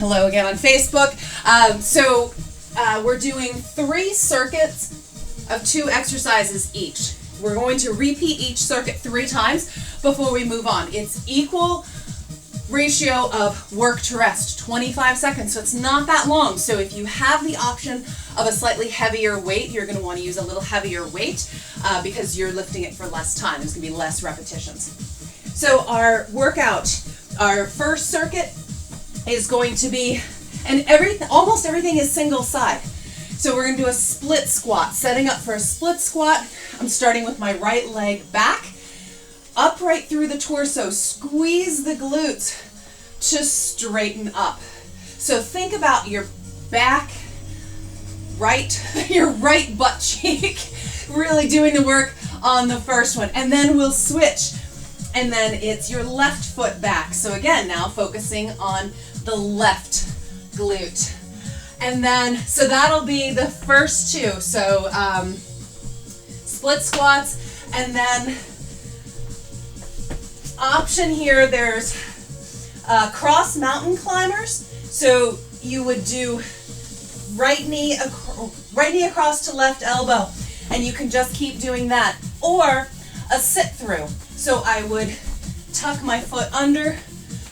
Hello again on Facebook. We're doing 3 circuits of 2 exercises each. We're going to repeat each circuit 3 times before we move on. It's equal ratio of work to rest, 25 seconds, so it's not that long. So if you have the option of a slightly heavier weight, you're going to want to use a little heavier weight because you're lifting it for less time. There's going to be less repetitions. So our workout, our first circuit is going to be, and almost everything is single side. So we're going to do a split squat. Setting up for a split squat, I'm starting with my right leg back, up right through the torso, squeeze the glutes to straighten up. So think about your back, your right butt cheek, really doing the work on the first one. And then we'll switch. And then it's your left foot back. So again, now focusing on the left glute. And then, so that'll be the first 2. So split squats, and then option here, there's cross mountain climbers. So you would do right knee across to left elbow, and you can just keep doing that. Or a sit through. So I would tuck my foot under,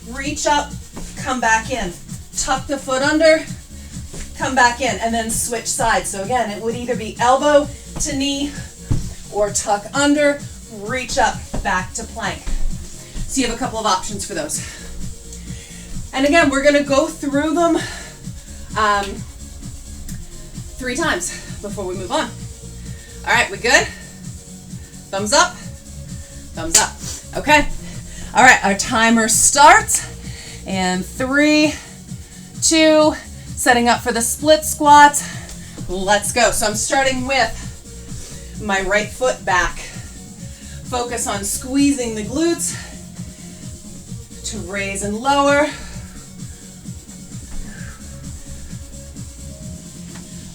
reach up, come back in. Tuck the foot under, come back in, and then switch sides. So again, it would either be elbow to knee or tuck under, reach up, back to plank. So you have a couple of options for those. And again, we're going to go through them 3 times before we move on. All right, we good? Thumbs up. Thumbs up. Okay. All right, our timer starts. And 3, 2, setting up for the split squat. Let's go. So I'm starting with my right foot back. Focus on squeezing the glutes to raise and lower.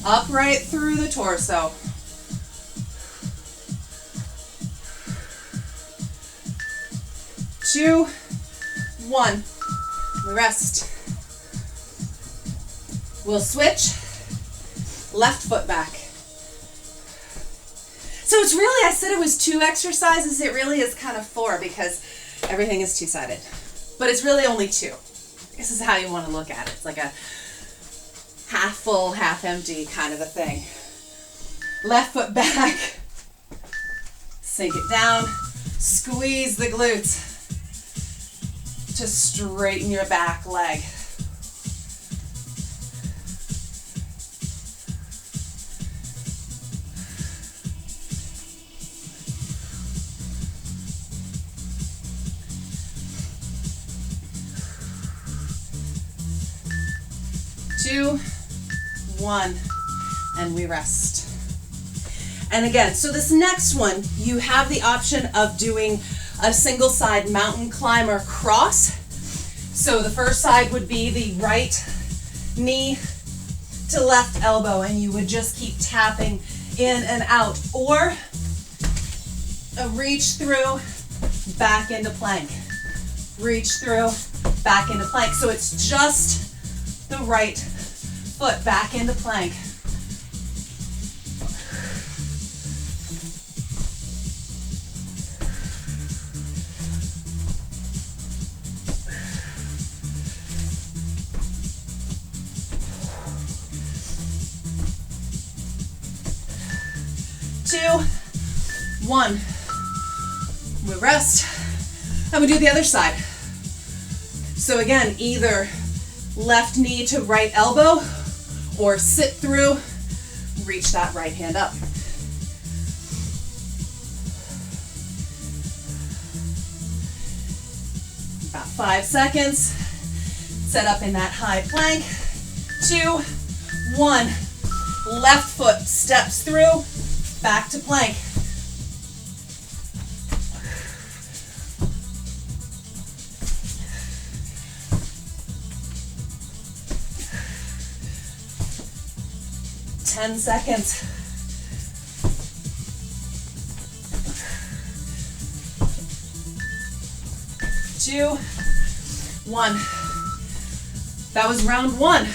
Up right through the torso. Two, 1. We rest. We'll switch. Left foot back. So it's really, I said it was 2 exercises. It really is kind of 4 because everything is 2-sided. But it's really only 2. This is how you want to look at it. It's like a half full, half empty kind of a thing. Left foot back. Sink it down. Squeeze the glutes to straighten your back leg. Two, 1, and we rest. And again, so this next one, you have the option of doing a single side mountain climber cross. So the first side would be the right knee to left elbow, and you would just keep tapping in and out, or a reach through, back into plank. Reach through, back into plank. So it's just the right foot back into plank. Two, 1. We rest, and we do the other side. So again, either left knee to right elbow, or sit through, reach that right hand up. About 5 seconds. Set up in that high plank. 2, 1. Left foot steps through, back to plank. Ten seconds. 2, 1. That was round 1.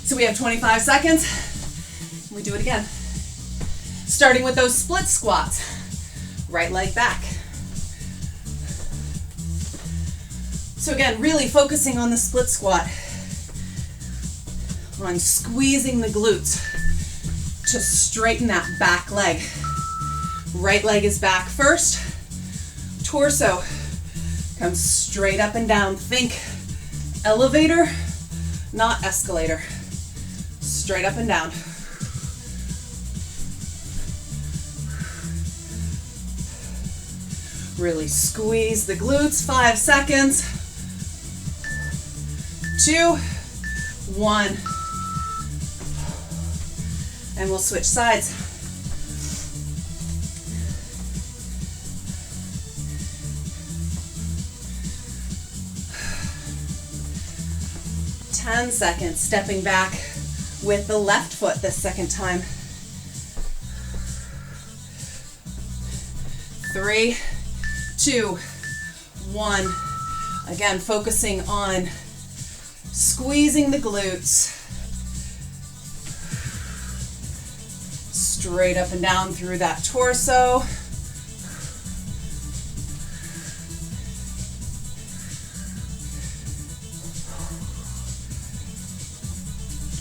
So we have 25 seconds. We do it again. Starting with those split squats. Right leg back. So again, really focusing on the split squat. On squeezing the glutes to straighten that back leg. Right leg is back first. Torso comes straight up and down. Think elevator, not escalator. Straight up and down. Really squeeze the glutes. 5 seconds. 2, 1. And we'll switch sides. Ten seconds, stepping back with the left foot this second time. 3, 2, 1. Again, focusing on squeezing the glutes. Straight up and down through that torso.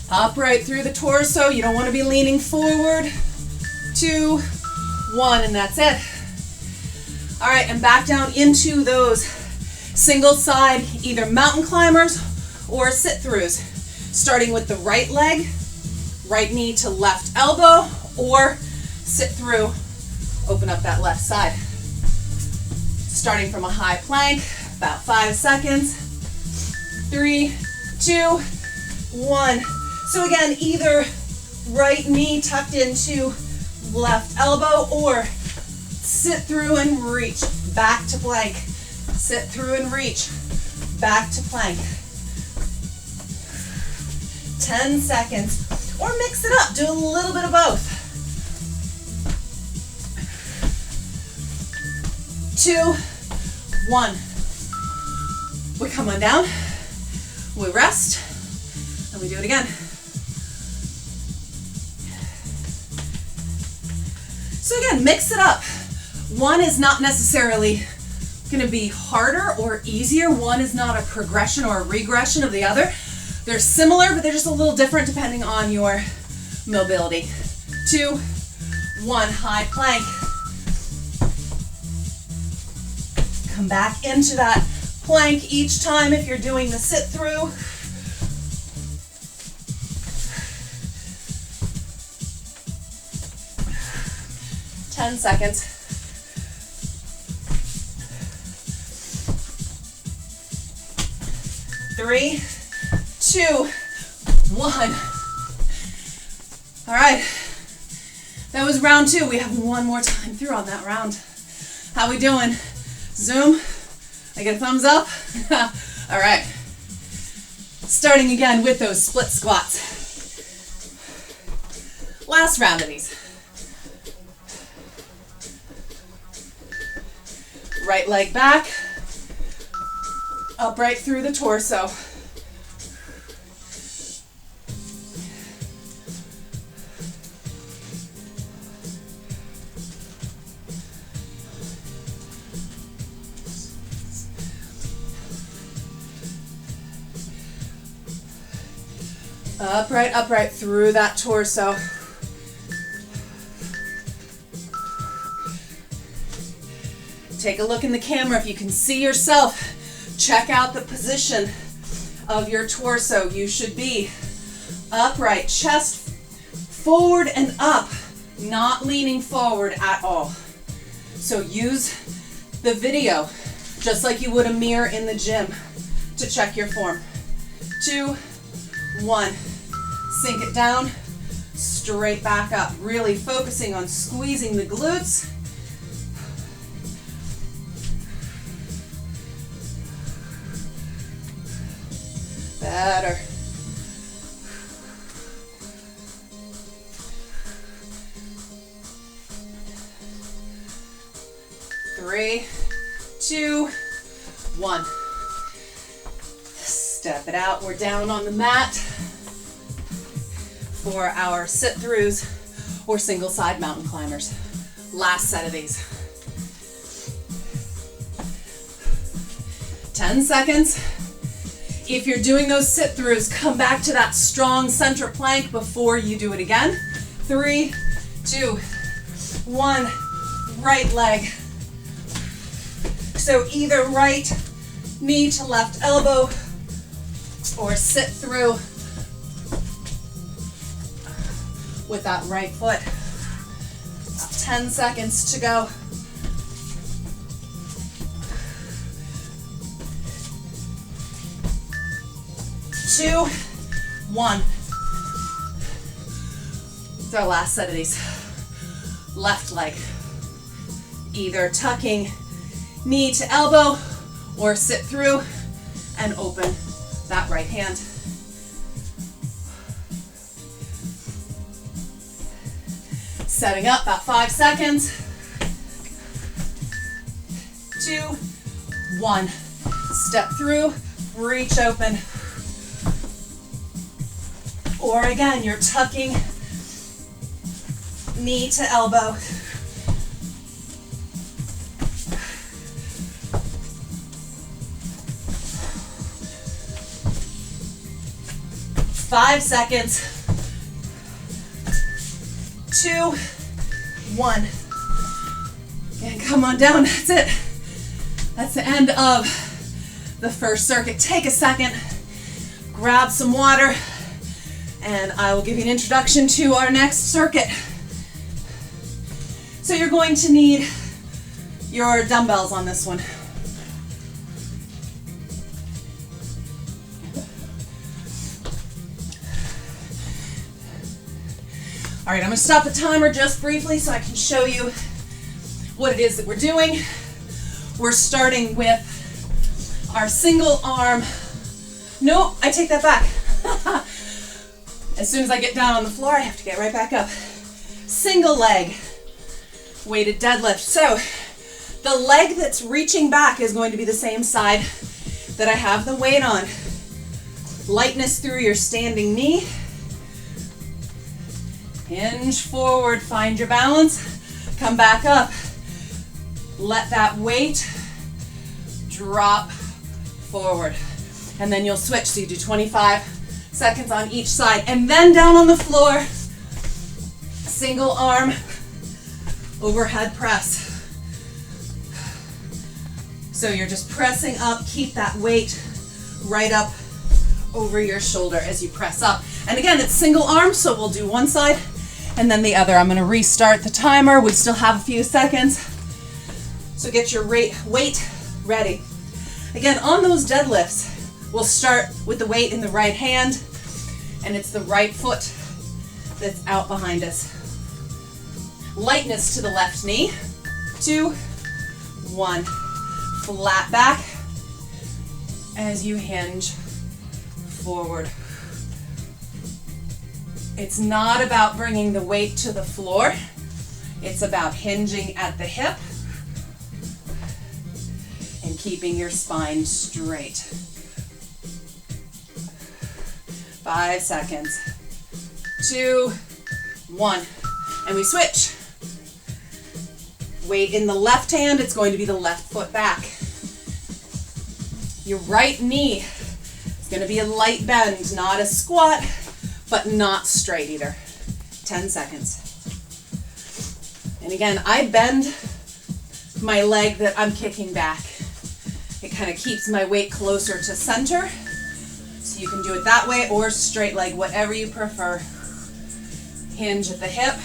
Upright through the torso. You don't want to be leaning forward. 2, 1, and that's it. All right, and back down into those single side, either mountain climbers or sit-throughs. Starting with the right leg, right knee to left elbow, or sit through, open up that left side. Starting from a high plank, about 5 seconds. 3, 2, 1. So again, either right knee tucked into left elbow or sit through and reach back to plank. Sit through and reach back to plank. 10 seconds. Or mix it up, do a little bit of both. 2, 1. We come on down, we rest, and we do it again. So again, mix it up. One is not necessarily going to be harder or easier. One is not a progression or a regression of the other. They're similar, but they're just a little different depending on your mobility. 2, 1, high plank. Come back into that plank each time if you're doing the sit through. Ten seconds. 3, 2, 1. All right. That was round 2. We have one more time through on that round. How we doing? Zoom? I get a thumbs up? All right. Starting again with those split squats. Last round of these. Right leg back, upright through the torso. Upright, upright through that torso. Take a look in the camera if you can see yourself. Check out the position of your torso. You should be upright, chest forward and up, not leaning forward at all. So use the video just like you would a mirror in the gym to check your form. 2, 1. Sink it down, straight back up. Really focusing on squeezing the glutes. Better. 3, 2, 1. Step it out. We're down on the mat for our sit-throughs or single side mountain climbers. Last set of these. 10 seconds. If you're doing those sit-throughs, come back to that strong center plank before you do it again. 3, 2, 1, right leg. So either right knee to left elbow or sit through with that right foot. About 10 seconds to go. 2, 1. It's our last set of these. Left leg. Either tucking knee to elbow or sit through and open that right hand. Setting up about 5 seconds. 2, 1. Step through, reach open. Or again, you're tucking knee to elbow. 5 seconds. 2, 1. And come on down, that's it. That's the end of the first circuit. Take a second, grab some water, and I will give you an introduction to our next circuit. So you're going to need your dumbbells on this one. All right, I'm gonna stop the timer just briefly so I can show you what it is that we're doing. We're starting with our single arm. No, I take that back. As soon as I get down on the floor, I have to get right back up. Single leg, weighted deadlift. So the leg that's reaching back is going to be the same side that I have the weight on. Lightness through your standing knee. Hinge forward, find your balance, come back up. Let that weight drop forward. And then you'll switch, so you do 25 seconds on each side. And then down on the floor, single arm overhead press. So you're just pressing up, keep that weight right up over your shoulder as you press up. And again, it's single arm, so we'll do one side and then the other. I'm gonna restart the timer. We still have a few seconds. So get your weight ready. Again, on those deadlifts, we'll start with the weight in the right hand, and it's the right foot that's out behind us. Lightness to the left knee. 2, 1. Flat back as you hinge forward. It's not about bringing the weight to the floor. It's about hinging at the hip and keeping your spine straight. 5 seconds. 2, 1. And we switch. Weight in the left hand, it's going to be the left foot back. Your right knee is going to be a light bend, not a squat, but not straight either. 10 seconds. And again, I bend my leg that I'm kicking back. It kind of keeps my weight closer to center. So you can do it that way or straight leg, whatever you prefer. Hinge at the hip,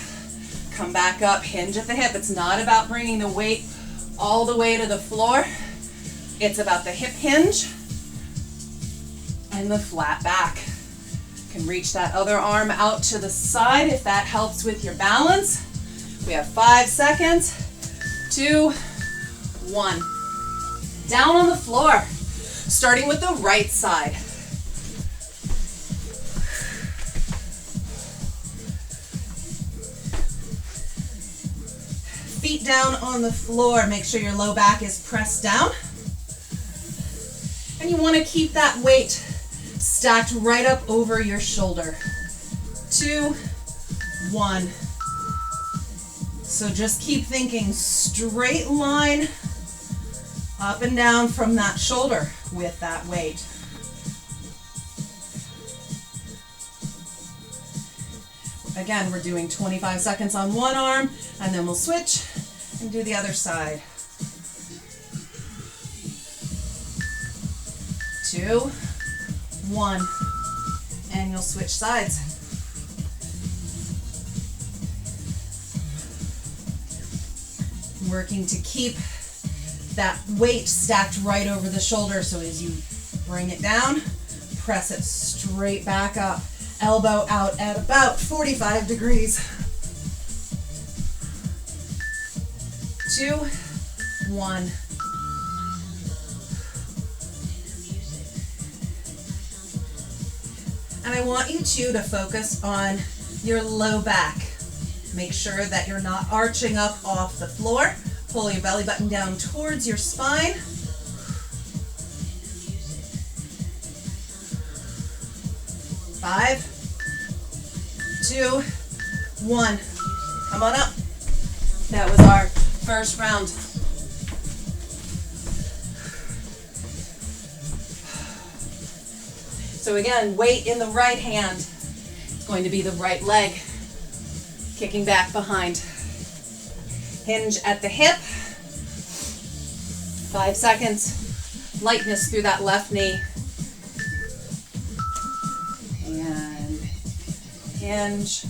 come back up, hinge at the hip. It's not about bringing the weight all the way to the floor. It's about the hip hinge and the flat back. You can reach that other arm out to the side if that helps with your balance. We have 5 seconds. 2, 1. Down on the floor, starting with the right side. Feet down on the floor. Make sure your low back is pressed down. And you want to keep that weight stacked right up over your shoulder. 2, 1. So just keep thinking straight line up and down from that shoulder with that weight. Again, we're doing 25 seconds on one arm, and then we'll switch and do the other side. 2, 1, and you'll switch sides. Working to keep that weight stacked right over the shoulder, so as you bring it down, press it straight back up. Elbow out at about 45 degrees. 2, 1. And I want you two to focus on your low back. Make sure that you're not arching up off the floor. Pull your belly button down towards your spine. 5, 2, 1. Come on up. That was our first round. So again, weight in the right hand. It's going to be the right leg. Kicking back behind. Hinge at the hip. 5 seconds. Lightness through that left knee. And hinge.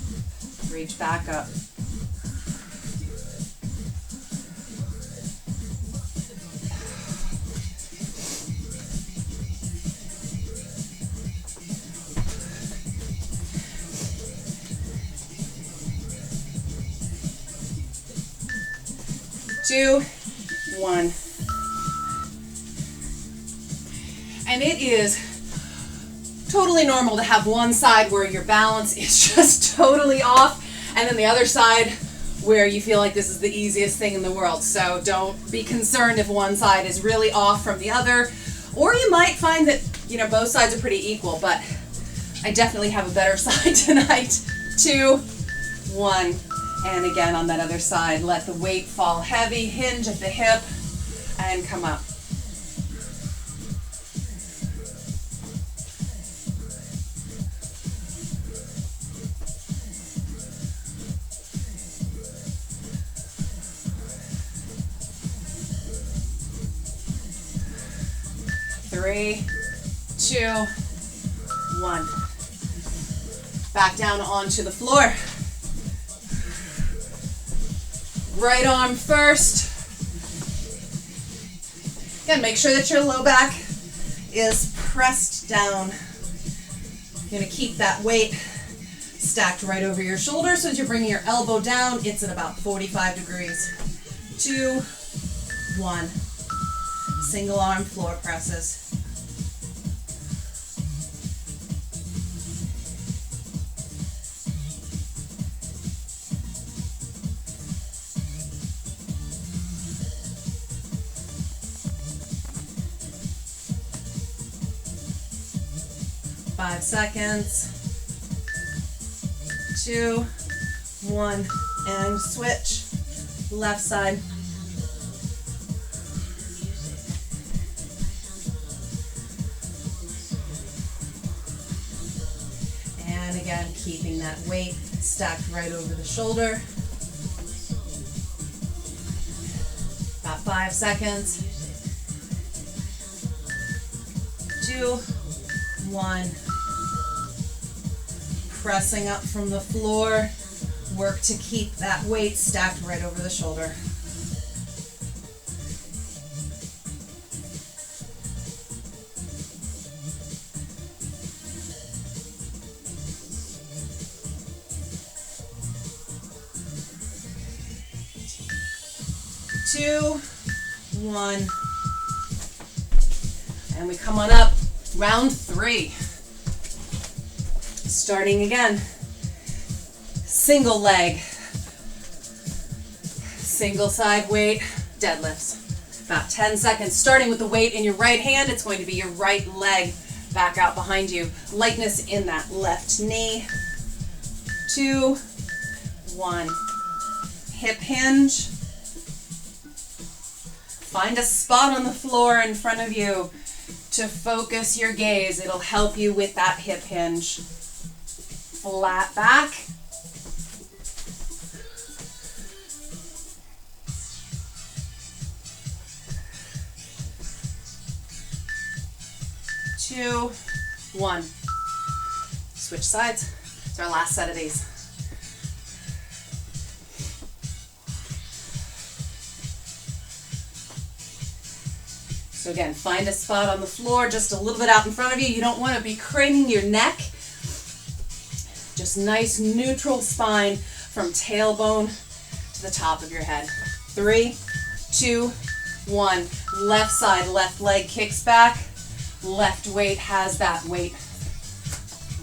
Reach back up. Two, 1. And it is totally normal to have one side where your balance is just totally off, and then the other side where you feel like this is the easiest thing in the world. So don't be concerned if one side is really off from the other, or you might find that, you know, both sides are pretty equal, but I definitely have a better side tonight. 2, 1. And again, on that other side, let the weight fall heavy, hinge at the hip, and come up. Three, 2, 1. Back down onto the floor. Right arm first. Again, make sure that your low back is pressed down. You're going to keep that weight stacked right over your shoulder, so as you're bringing your elbow down, it's at about 45 degrees. 2, 1. Single arm floor presses. Five seconds. 2, 1, and switch. Left side. And again, keeping that weight stacked right over the shoulder. About 5 seconds. 2, 1. Pressing up from the floor. Work to keep that weight stacked right over the shoulder. Two, 1. And we come on up. Round 3. Starting again. Single leg. Single side weight deadlifts. About 10 seconds. Starting with the weight in your right hand, it's going to be your right leg back out behind you. Lightness in that left knee. 2, 1. Hip hinge. Find a spot on the floor in front of you to focus your gaze. It'll help you with that hip hinge. Flat back. Two, 1. Switch sides. It's our last set of these. So again, find a spot on the floor just a little bit out in front of you. You don't want to be craning your neck. Just nice neutral spine from tailbone to the top of your head. 3, 2, 1. Left side, left leg kicks back. Left weight has that weight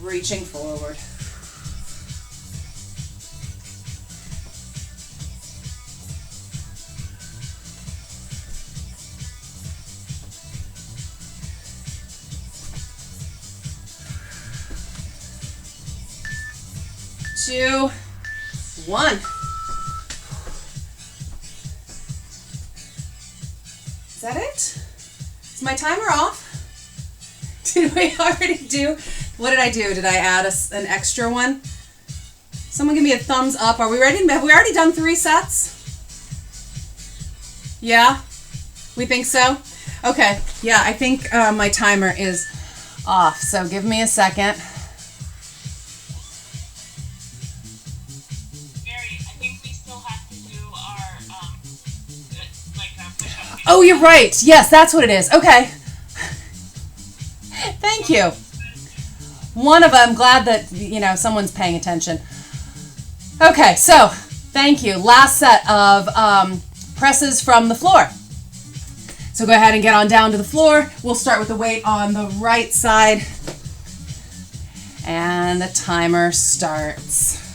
reaching forward. Two, 1. Is that it? Is my timer off? Did we already do? What did I do? Did I add an extra one? Someone give me a thumbs up. Are we ready? Have we already done 3 sets? Yeah? We think so? Okay. Yeah, I think my timer is off. So give me a second. Oh, you're right. Yes, that's what it is. Okay. Thank you. One of them, glad that, someone's paying attention. Okay, so thank you. Last set of presses from the floor. So go ahead and get on down to the floor. We'll start with the weight on the right side. And the timer starts.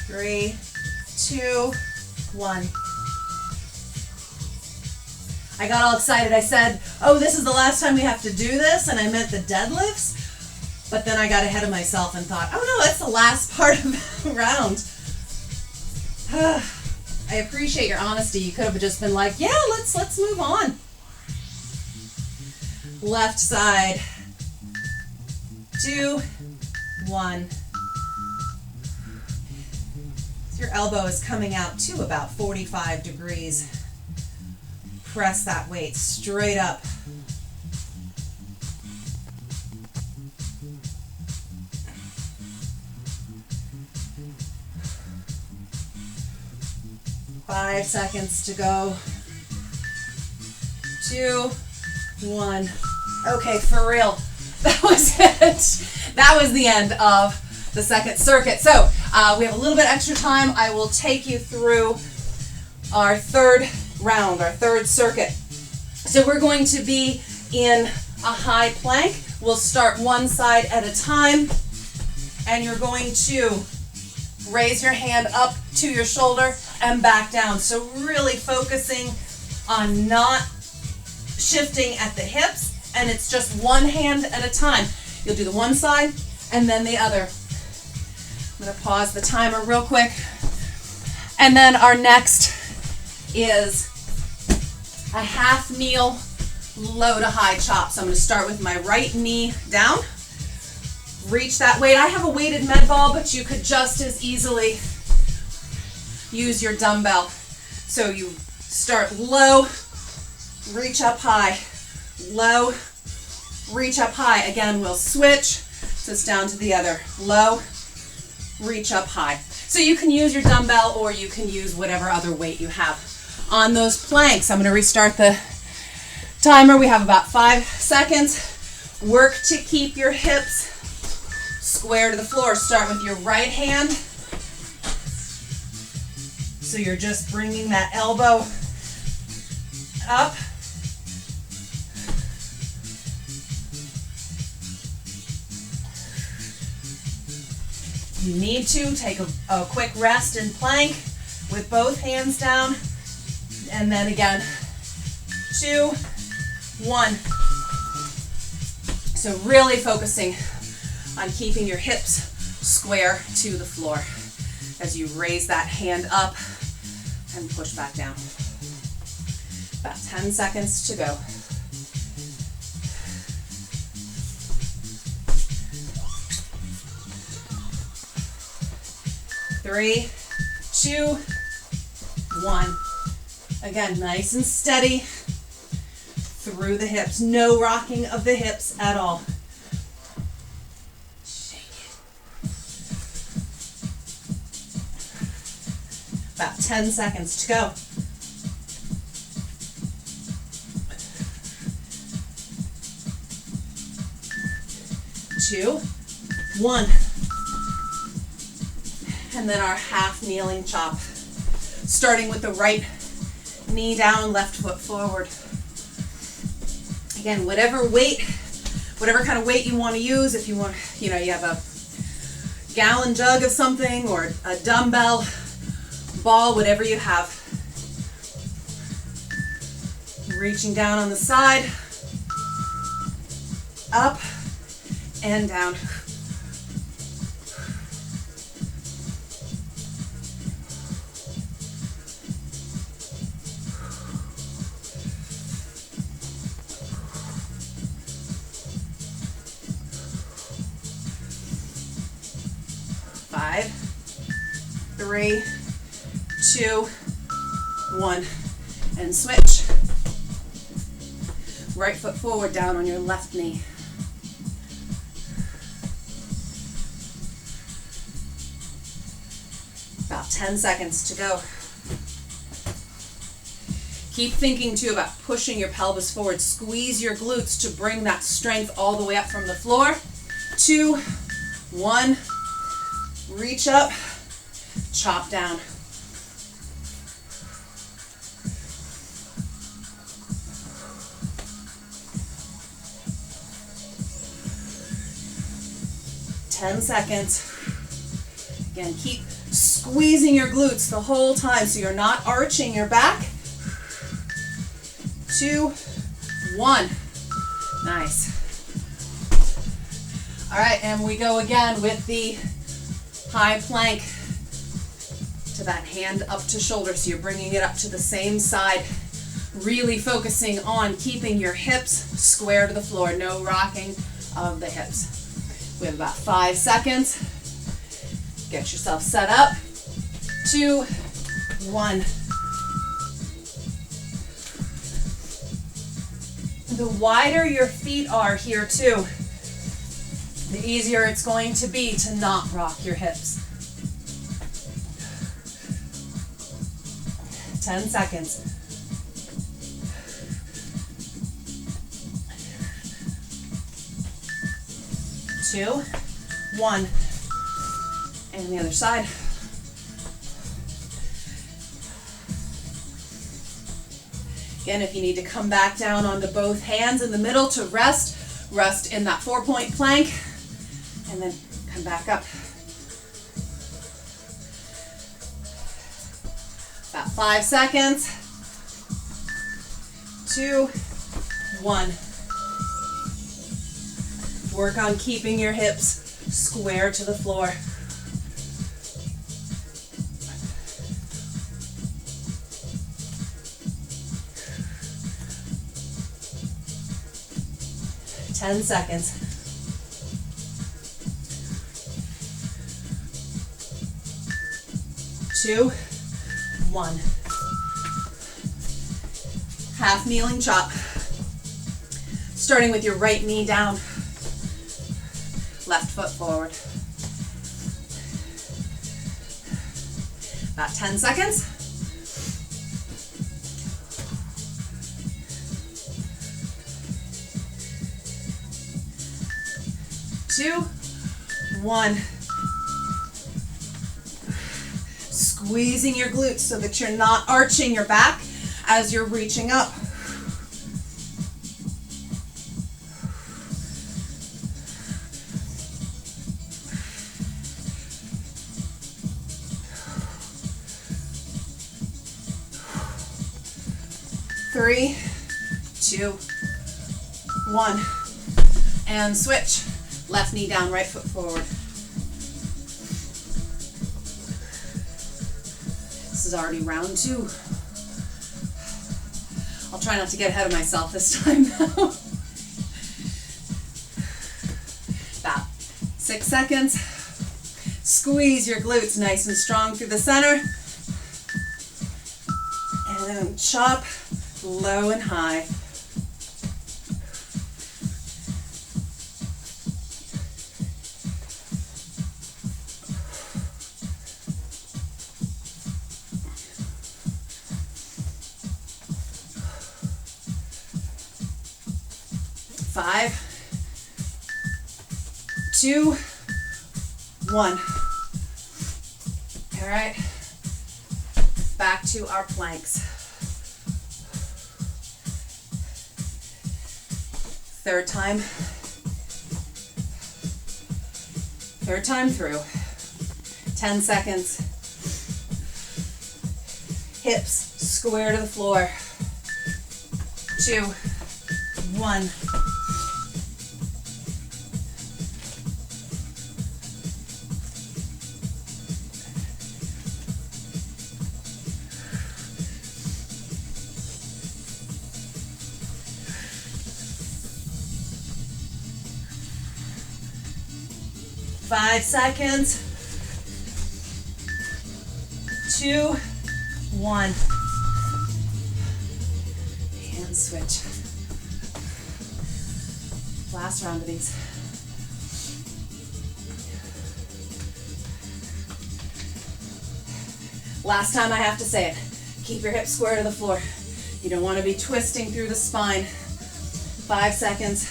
Three, 2, 1. I got all excited. I said, oh, this is the last time we have to do this, and I meant the deadlifts. But then I got ahead of myself and thought, oh no, that's the last part of the round. I appreciate your honesty. You could have just been like, yeah, let's move on. Left side. 2, 1. Your elbow is coming out to about 45 degrees. Press that weight straight up. Five seconds to go. 2, 1. Okay, for real. That was it. That was the end of the second circuit. So we have a little bit extra time. I will take you through our third round, our third circuit. So we're going to be in a high plank. We'll start one side at a time, and you're going to raise your hand up to your shoulder and back down. So really focusing on not shifting at the hips, and it's just one hand at a time. You'll do the one side and then the other. I'm going to pause the timer real quick. And then our next is a half kneel, low to high chop. So I'm going to start with my right knee down. Reach that weight. I have a weighted med ball, but you could just as easily use your dumbbell. So you start low, reach up high, low, reach up high. Again, we'll switch. So it's down to the other. Low, reach up high. So you can use your dumbbell or you can use whatever other weight you have on those planks. I'm going to restart the timer. We have about 5 seconds. Work to keep your hips square to the floor. Start with your right hand. So you're just bringing that elbow up. You need to take a quick rest in plank with both hands down. And then again, 2, 1. So really focusing on keeping your hips square to the floor as you raise that hand up and push back down. About 10 seconds to go. Three, 2, 1. Again, nice and steady through the hips. No rocking of the hips at all. About 10 seconds to go. 2, 1. And then our half kneeling chop. Starting with the right knee down, left foot forward. Again, whatever kind of weight you want to use. If you want, you have a gallon jug of something or a dumbbell ball, whatever you have. Reaching down on the side, up and down. Five, 3, 2, 1, and switch. Right foot forward, down on your left knee. About 10 seconds to go. Keep thinking too about pushing your pelvis forward. Squeeze your glutes to bring that strength all the way up from the floor. 2, 1, reach up, chop down. Ten seconds. Again, keep squeezing your glutes the whole time so you're not arching your back. 2, 1. Nice. All right, and we go again with the high plank to that hand up to shoulder. So you're bringing it up to the same side, really focusing on keeping your hips square to the floor, no rocking of the hips. We have about 5 seconds. Get yourself set up. 2, 1. The wider your feet are here too, the easier it's going to be to not rock your hips. 10 seconds. 2, 1. And the other side. Again, if you need to come back down onto both hands in the middle to rest in that 4-point plank, and then come back up. About 5 seconds. 2, 1. Work on keeping your hips square to the floor. Ten seconds. 2, 1. Half kneeling chop. Starting with your right knee down, left foot forward. About 10 seconds. 2, 1. Squeezing your glutes so that you're not arching your back as you're reaching up. 3, 2, 1. And switch. Left knee down, right foot forward. This is already round 2. I'll try not to get ahead of myself this time though. About 6 seconds. Squeeze your glutes nice and strong through the center. And then chop low and high. Five, 2, 1. All right, back to our planks. Third time through. 10 seconds. Hips square to the floor. 2, 1. Five seconds. 2, 1. And switch. Last round of these. Last time I have to say it. Keep your hips square to the floor. You don't want to be twisting through the spine. 5 seconds.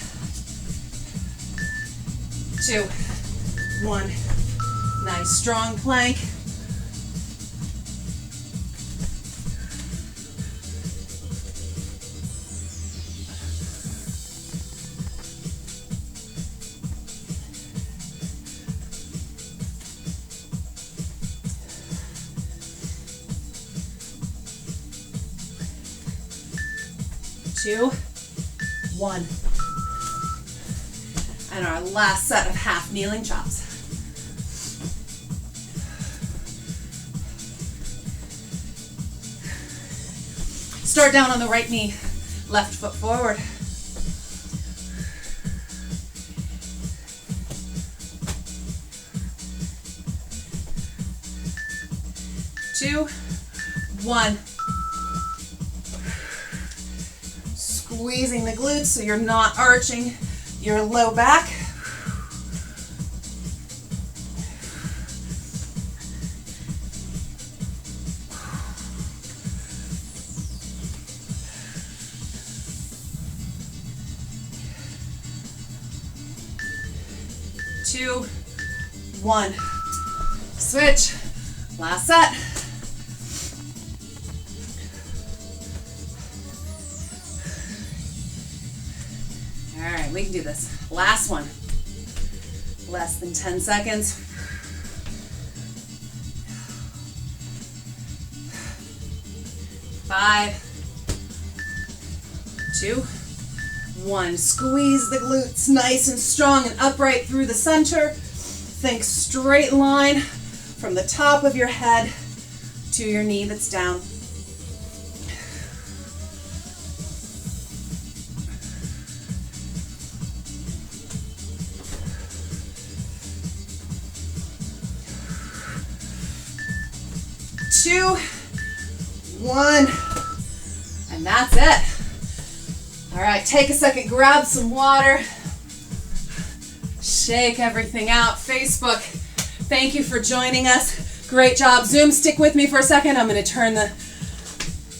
2, 1. Nice strong plank. Two, 1. And our last set of half kneeling chops. Start down on the right knee, left foot forward. Two, 1. Squeezing the glutes so you're not arching your low back. Two, 1. Switch. Last set. All right, we can do this. Last one. Less than 10 seconds. 5, 2, 1. Squeeze the glutes nice and strong and upright through the center. Think straight line from the top of your head to your knee that's down. Two, 1, and that's it. All right, take a second, grab some water, shake everything out. Facebook, thank you for joining us. Great job. Zoom, stick with me for a second. I'm going to turn the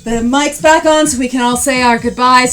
mics back on so we can all say our goodbyes.